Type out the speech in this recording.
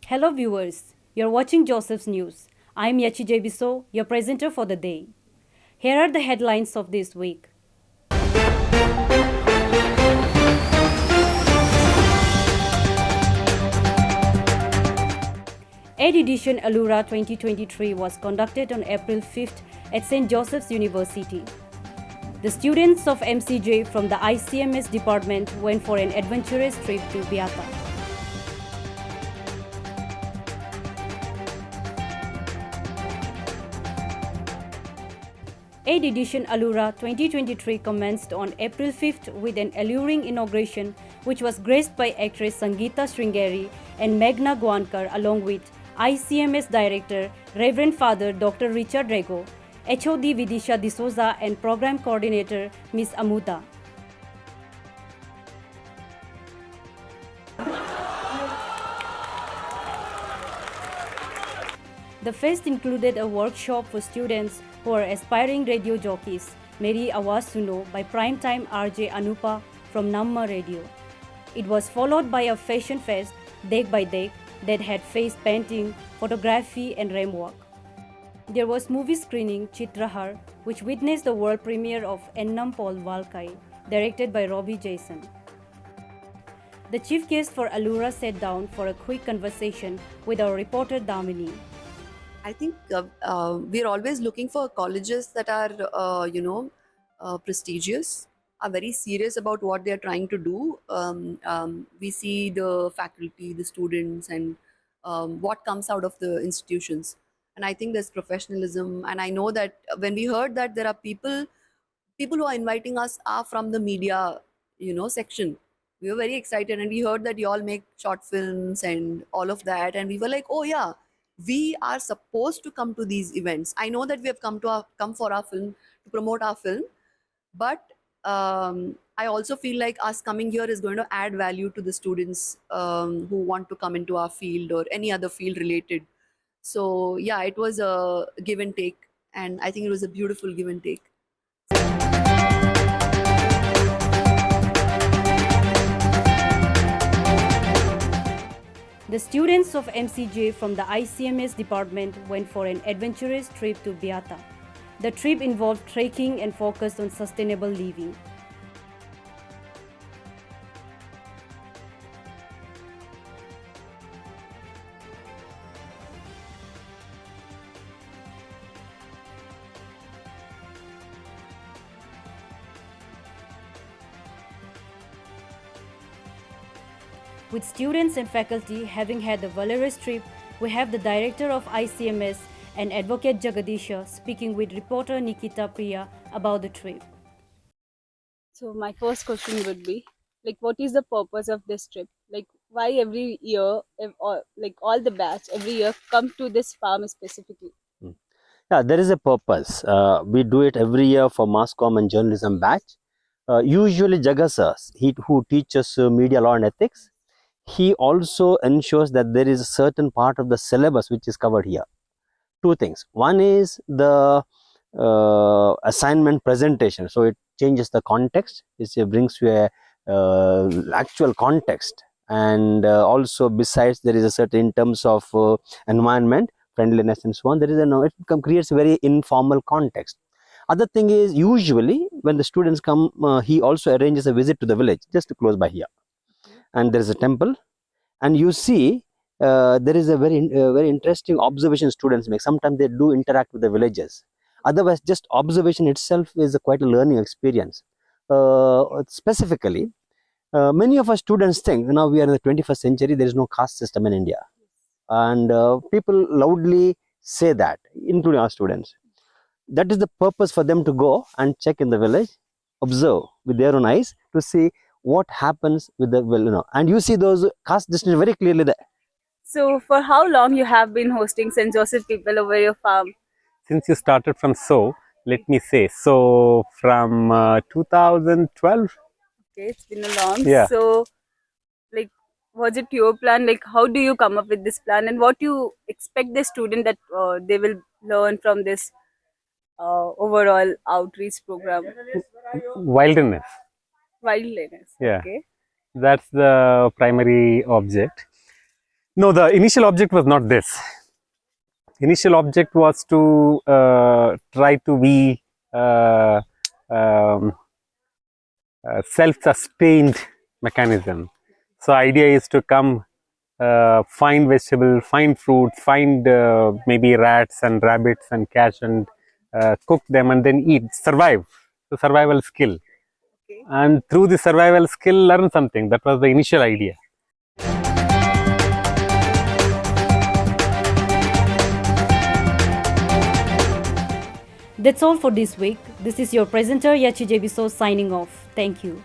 Hello viewers, you're watching Joseph's News. I'm Yachi Jebisow, your presenter for the day. Here are the headlines of this week. 8th edition Allura 2023 was conducted on April 5th at St. Joseph's University. The students of MCJ from the ICMS department went for an adventurous trip to Beata. Eighth edition Allura 2023 commenced on April 5th with an alluring inauguration which was graced by actress Sangeeta Sringeri and Meghna Gwankar along with ICMS Director Reverend Father Dr. Richard Rego, HOD Vidisha D'Souza and Program Coordinator Ms. Amuda. The fest included a workshop for students who are aspiring radio jockeys, Meri Awaz Suno by primetime RJ Anupa from Namma Radio. It was followed by a fashion fest, Dek by Dek, that had face painting, photography and ram walk. There was movie screening Chitrahar, which witnessed the world premiere of Ennam Paul Valkai, directed by Robbie Jason. The chief guest for Allura sat down for a quick conversation with our reporter Dhamini. I think we're always looking for colleges that are, prestigious, are very serious about what they're trying to do. We see the faculty, the students, and what comes out of the institutions. And I think there's professionalism. And I know that when we heard that there are people who are inviting us are from the media, section. We were very excited, and we heard that you all make short films and all of that. And we were like, oh yeah, we are supposed to come to these events. I know that we have come for our film, to promote our film, but I also feel like us coming here is going to add value to the students who want to come into our field or any other field related. So yeah, it was a give and take, and I think it was a beautiful give and take. The students of MCJ from the ICMS department went for an adventurous trip to Beata. The trip involved trekking and focused on sustainable living. With students and faculty having had a valorous trip, we have the director of ICMS and advocate Jagadisha speaking with reporter Nikita Priya about the trip. So my first question would be, what is the purpose of this trip? Why every year, all the batch every year come to this farm specifically? Yeah, there is a purpose. We do it every year for mass comm and journalism batch. Usually Jagasar, who teaches media law and ethics, he also ensures that there is a certain part of the syllabus which is covered here. Two things. One is the assignment presentation. So it changes the context. It brings you a actual context. And also besides, there is a certain in terms of environment, friendliness and so on. There is it creates a very informal context. Other thing is usually when the students come, he also arranges a visit to the village just close by here. And there is a temple, and you see there is a very interesting observation students make. Sometimes they do interact with the villagers. Otherwise, just observation itself is quite a learning experience. Specifically, many of our students think now we are in the 21st century, there is no caste system in India, and people loudly say that, including our students. That is the purpose for them to go and check in the village, observe with their own eyes to see what happens with the and you see those caste distinctions very clearly there. So for how long you have been hosting St. Joseph people over your farm? Since you started from let me say, so from 2012. Okay, it's been a long. Yeah. So was it your plan? How do you come up with this plan, and what you expect the student that they will learn from this overall outreach program? Wilderness. Wilderness. Yeah. Okay. That's the primary object. No, the initial object was not this. Initial object was to try to be um, self-sustained mechanism. So idea is to come, find vegetable, find fruit, find maybe rats and rabbits and catch and cook them and then eat, survive, the survival skill. Okay. And through the survival skill, learn something. That was the initial idea. That's all for this week. This is your presenter Yachi Jebisow signing off. Thank you.